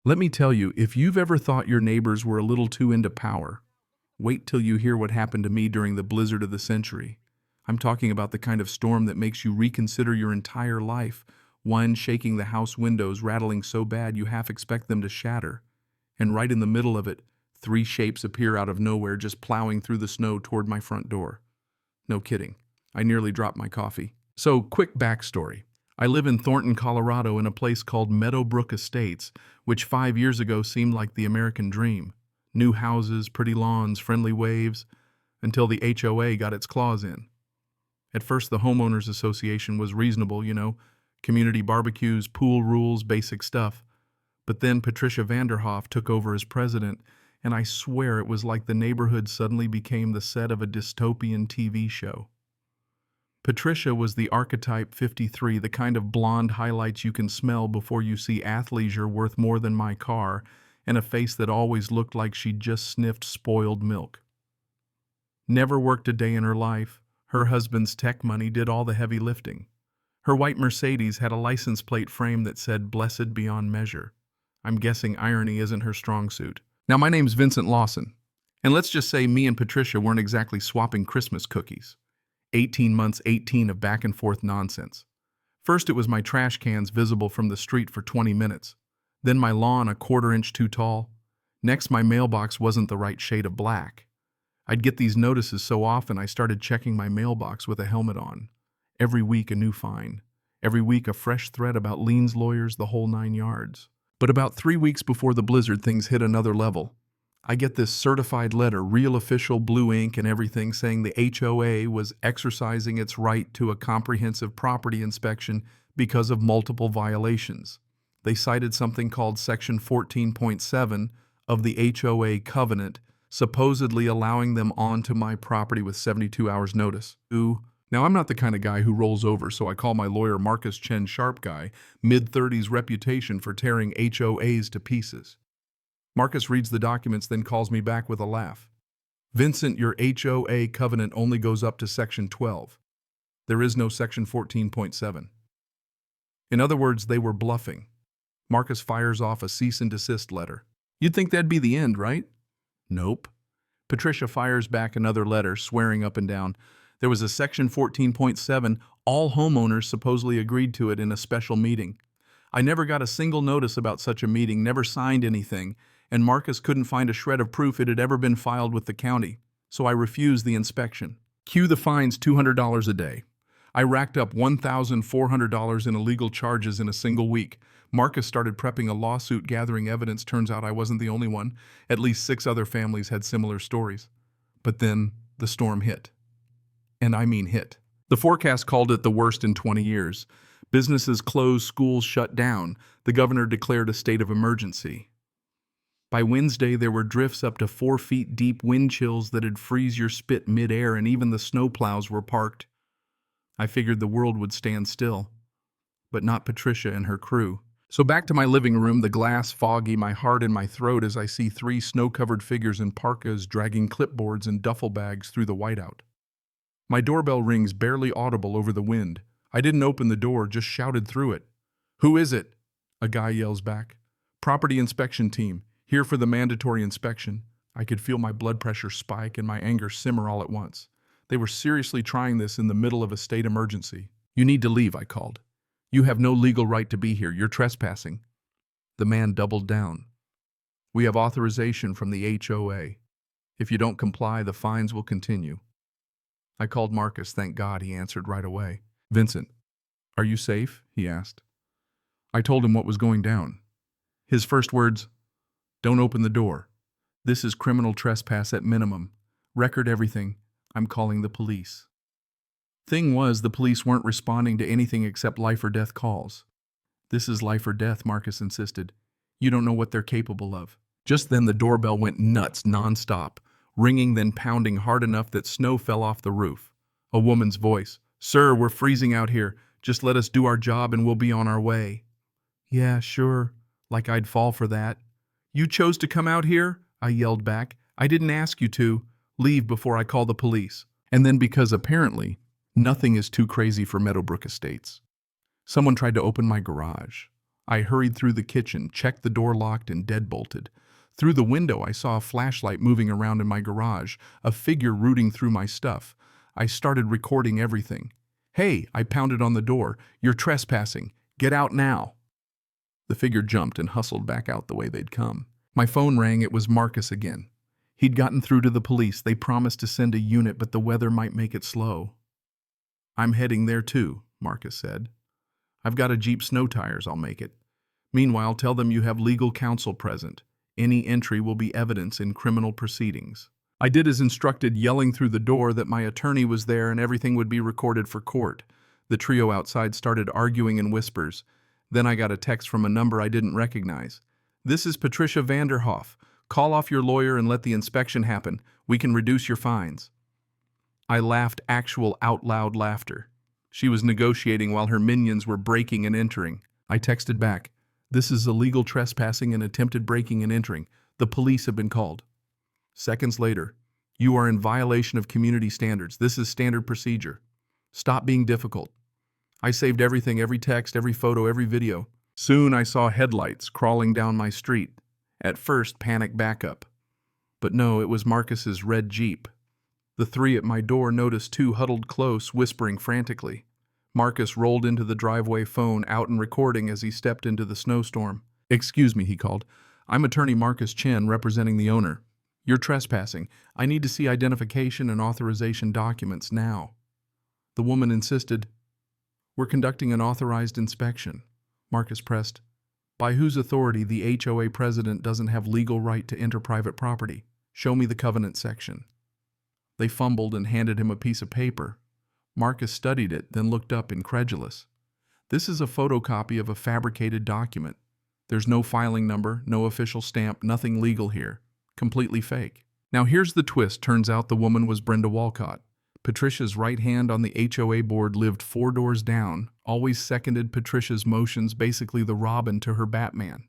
Let me tell you, if you've ever thought your neighbors were a little too into power, wait till you hear what happened to me during the blizzard of the century. I'm talking about the kind of storm that makes you reconsider your entire life, one shaking the house windows, rattling so bad you half expect them to shatter. And right in the middle of it, three shapes appear out of nowhere, just plowing through the snow toward my front door. No kidding. I nearly dropped my coffee. So, quick backstory. I live in Thornton, Colorado, in a place called Meadowbrook Estates, which 5 years ago seemed like the American dream. New houses, pretty lawns, friendly waves, until the HOA got its claws in. At first, the homeowners association was reasonable, community barbecues, pool rules, basic stuff. But then Patricia Vanderhoff took over as president, and I swear it was like the neighborhood suddenly became the set of a dystopian TV show. Patricia was the archetype 53, the kind of blonde highlights you can smell before you see athleisure worth more than my car, and a face that always looked like she'd just sniffed spoiled milk. Never worked a day in her life. Her husband's tech money did all the heavy lifting. Her white Mercedes had a license plate frame that said "Blessed beyond measure." I'm guessing irony isn't her strong suit. Now, my name's Vincent Lawson, and let's just say me and Patricia weren't exactly swapping Christmas cookies. 18 months, 18 of back and forth nonsense. First, it was my trash cans visible from the street for 20 minutes. Then my lawn a quarter-inch too tall. Next, my mailbox wasn't the right shade of black. I'd get these notices so often I started checking my mailbox with a helmet on. Every week a new fine. Every week a fresh threat about liens lawyers, the whole 9 yards. But about 3 weeks before the blizzard, things hit another level. I get this certified letter, real official blue ink and everything, saying the HOA was exercising its right to a comprehensive property inspection because of multiple violations. They cited something called Section 14.7 of the HOA covenant, supposedly allowing them onto my property with 72 hours notice. Now, I'm not the kind of guy who rolls over, so I call my lawyer Marcus Chen Sharp Guy, mid-30s reputation for tearing HOAs to pieces. Marcus reads the documents, then calls me back with a laugh. "Vincent, your HOA covenant only goes up to Section 12. There is no Section 14.7. In other words, they were bluffing. Marcus fires off a cease and desist letter. You'd think that'd be the end, right? Nope. Patricia fires back another letter, swearing up and down. There was a Section 14.7. All homeowners supposedly agreed to it in a special meeting. I never got a single notice about such a meeting, never signed anything, and Marcus couldn't find a shred of proof it had ever been filed with the county, so I refused the inspection. Cue the fines, $200 a day. I racked up $1,400 in illegal charges in a single week. Marcus started prepping a lawsuit, gathering evidence. Turns out I wasn't the only one. At least 6 other families had similar stories. But then the storm hit. And I mean hit. The forecast called it the worst in 20 years. Businesses closed, schools shut down. The governor declared a state of emergency. By Wednesday, there were drifts up to 4 feet deep, wind chills that'd freeze your spit midair, and even the snowplows were parked. I figured the world would stand still, but not Patricia and her crew. So back to my living room, the glass foggy, my heart in my throat as I see 3 snow-covered figures in parkas dragging clipboards and duffel bags through the whiteout. My doorbell rings, barely audible over the wind. I didn't open the door, just shouted through it. "Who is it?" A guy yells back. "Property inspection team. Here for the mandatory inspection." I could feel my blood pressure spike and my anger simmer all at once. They were seriously trying this in the middle of a state emergency. "You need to leave," I called. "You have no legal right to be here. You're trespassing." The man doubled down. "We have authorization from the HOA. If you don't comply, the fines will continue." I called Marcus. Thank God he answered right away. "Vincent, are you safe?" he asked. I told him what was going down. His first words, "Don't open the door. This is criminal trespass at minimum. Record everything. I'm calling the police." Thing was, the police weren't responding to anything except life or death calls. "This is life or death," Marcus insisted. "You don't know what they're capable of." Just then the doorbell went nuts nonstop, ringing then pounding hard enough that snow fell off the roof. A woman's voice. "Sir, we're freezing out here. Just let us do our job and we'll be on our way." "Yeah, sure." Like I'd fall for that. "You chose to come out here?" I yelled back. "I didn't ask you to. Leave before I call the police." And then, because apparently nothing is too crazy for Meadowbrook Estates, someone tried to open my garage. I hurried through the kitchen, checked the door locked and deadbolted. Through the window, I saw a flashlight moving around in my garage, a figure rooting through my stuff. I started recording everything. "Hey," I pounded on the door. "You're trespassing. Get out now." The figure jumped and hustled back out the way they'd come. My phone rang. It was Marcus again. He'd gotten through to the police. They promised to send a unit, but the weather might make it slow. "I'm heading there too," Marcus said. "I've got a Jeep snow tires. I'll make it. Meanwhile, tell them you have legal counsel present. Any entry will be evidence in criminal proceedings." I did as instructed, yelling through the door that my attorney was there and everything would be recorded for court. The trio outside started arguing in whispers. Then I got a text from a number I didn't recognize. "This is Patricia Vanderhoff. Call off your lawyer and let the inspection happen. We can reduce your fines." I laughed, actual out-loud laughter. She was negotiating while her minions were breaking and entering. I texted back, "This is illegal trespassing and attempted breaking and entering. The police have been called." Seconds later, "You are in violation of community standards. This is standard procedure. Stop being difficult." I saved everything, every text, every photo, every video. Soon I saw headlights crawling down my street. At first, panic backup. But no, it was Marcus's red Jeep. The three at my door noticed two huddled close, whispering frantically. Marcus rolled into the driveway, phone out and recording as he stepped into the snowstorm. "Excuse me," he called. "I'm attorney Marcus Chen, representing the owner. You're trespassing. I need to see identification and authorization documents now." The woman insisted. "We're conducting an authorized inspection." Marcus pressed. "By whose authority? The HOA president doesn't have legal right to enter private property. Show me the covenant section." They fumbled and handed him a piece of paper. Marcus studied it, then looked up, incredulous. "This is a photocopy of a fabricated document. There's no filing number, no official stamp, nothing legal here. Completely fake." Now here's the twist. Turns out the woman was Brenda Walcott. Patricia's right hand on the HOA board, lived 4 doors down, always seconded Patricia's motions, basically the Robin to her Batman.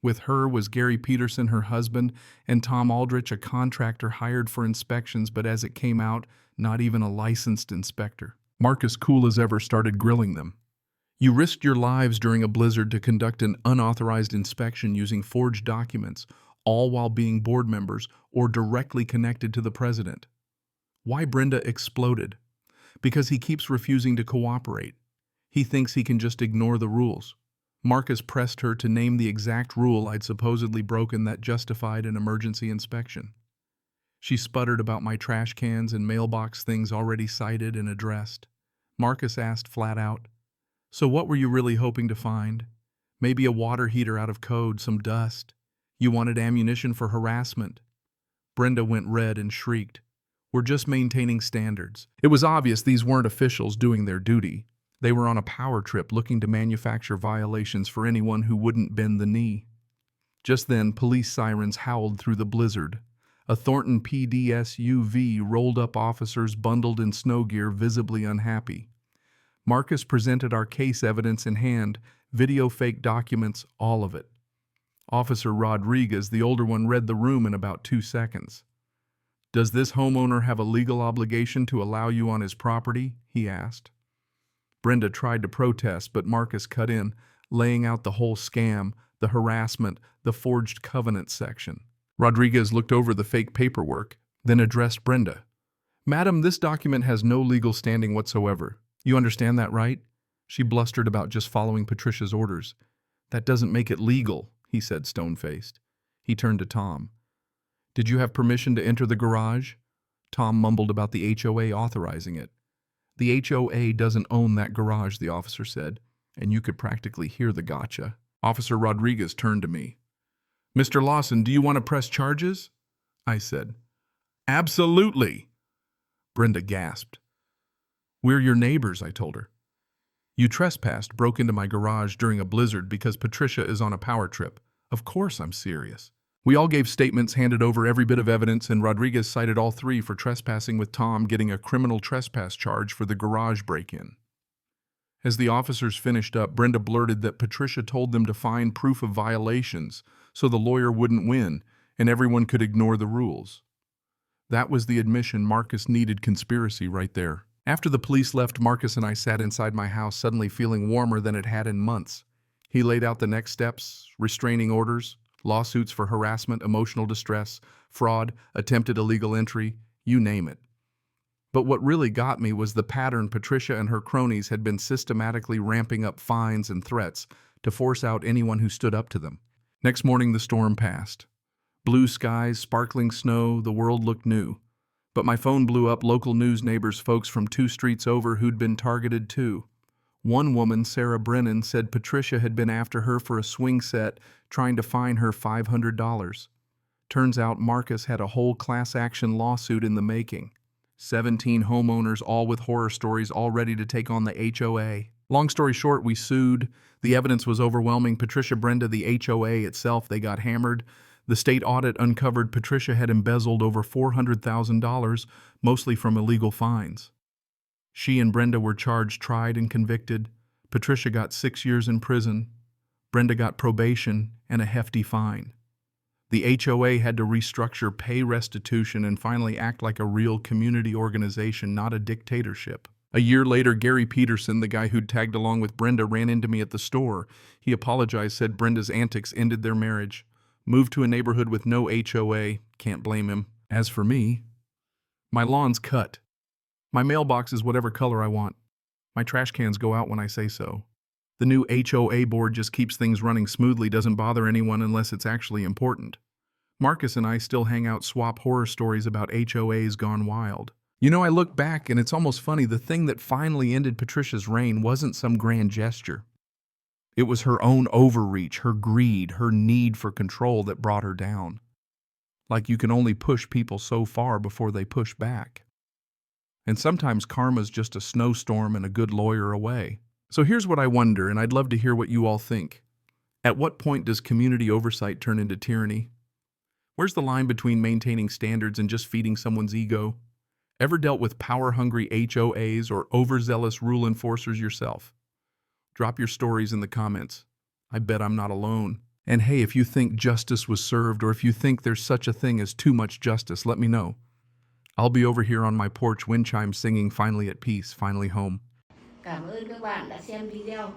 With her was Gary Peterson, her husband, and Tom Aldrich, a contractor hired for inspections, but as it came out, not even a licensed inspector. Marcus, cool as ever, started grilling them. "You risked your lives during a blizzard to conduct an unauthorized inspection using forged documents, all while being board members or directly connected to the president." Why Brenda exploded? Because he keeps refusing to cooperate. He thinks he can just ignore the rules. Marcus pressed her to name the exact rule I'd supposedly broken that justified an emergency inspection. She sputtered about my trash cans and mailbox things already cited and addressed. Marcus asked flat out, "So what were you really hoping to find? Maybe a water heater out of code, some dust. You wanted ammunition for harassment." Brenda went red and shrieked, "We're just maintaining standards." It was obvious these weren't officials doing their duty. They were on a power trip looking to manufacture violations for anyone who wouldn't bend the knee. Just then, police sirens howled through the blizzard. A Thornton PD SUV rolled up, officers bundled in snow gear, visibly unhappy. Marcus presented our case evidence in hand, video, fake documents, all of it. Officer Rodriguez, the older one, read the room in about 2 seconds. "Does this homeowner have a legal obligation to allow you on his property?" he asked. Brenda tried to protest, but Marcus cut in, laying out the whole scam, the harassment, the forged covenant section. Rodriguez looked over the fake paperwork, then addressed Brenda. "Madam, this document has no legal standing whatsoever. You understand that, right?" She blustered about just following Patricia's orders. "That doesn't make it legal," he said, stone-faced. He turned to Tom. "Did you have permission to enter the garage?" Tom mumbled about the HOA authorizing it. "The HOA doesn't own that garage," the officer said, and you could practically hear the gotcha. Officer Rodriguez turned to me. "Mr. Lawson, do you want to press charges?" I said. "Absolutely." Brenda gasped. "We're your neighbors," I told her. "You trespassed, broke into my garage during a blizzard because Patricia is on a power trip. Of course I'm serious." We all gave statements, handed over every bit of evidence, and Rodriguez cited all 3 for trespassing, with Tom getting a criminal trespass charge for the garage break-in. As the officers finished up, Brenda blurted that Patricia told them to find proof of violations so the lawyer wouldn't win and everyone could ignore the rules. That was the admission Marcus needed. Conspiracy right there. After the police left, Marcus and I sat inside my house, suddenly feeling warmer than it had in months. He laid out the next steps: restraining orders, lawsuits for harassment, emotional distress, fraud, attempted illegal entry, you name it. But what really got me was the pattern Patricia and her cronies had been systematically ramping up fines and threats to force out anyone who stood up to them. Next morning, the storm passed. Blue skies, sparkling snow, the world looked new. But my phone blew up local news neighbors, folks from 2 streets over who'd been targeted too. One woman, Sarah Brennan, said Patricia had been after her for a swing set, trying to fine her $500. Turns out Marcus had a whole class action lawsuit in the making. 17 homeowners, all with horror stories, all ready to take on the HOA. Long story short, we sued. The evidence was overwhelming. Patricia, Brenda, the HOA itself, they got hammered. The state audit uncovered Patricia had embezzled over $400,000, mostly from illegal fines. She and Brenda were charged, tried, and convicted. Patricia got 6 years in prison. Brenda got probation and a hefty fine. The HOA had to restructure, pay restitution, and finally act like a real community organization, not a dictatorship. A year later, Gary Peterson, the guy who'd tagged along with Brenda, ran into me at the store. He apologized, said Brenda's antics ended their marriage. Moved to a neighborhood with no HOA, can't blame him. As for me, my lawn's cut. My mailbox is whatever color I want. My trash cans go out when I say so. The new HOA board just keeps things running smoothly, doesn't bother anyone unless it's actually important. Marcus and I still hang out, swap horror stories about HOAs gone wild. You know, I look back and it's almost funny, the thing that finally ended Patricia's reign wasn't some grand gesture. It was her own overreach, her greed, her need for control that brought her down. Like you can only push people so far before they push back. And sometimes karma's just a snowstorm and a good lawyer away. So here's what I wonder, and I'd love to hear what you all think. At what point does community oversight turn into tyranny? Where's the line between maintaining standards and just feeding someone's ego? Ever dealt with power-hungry HOAs or overzealous rule enforcers yourself? Drop your stories in the comments. I bet I'm not alone. And hey, if you think justice was served, or if you think there's such a thing as too much justice, let me know. I'll be over here on my porch, wind chimes singing, finally at peace, finally home. Cảm ơn các bạn đã xem video.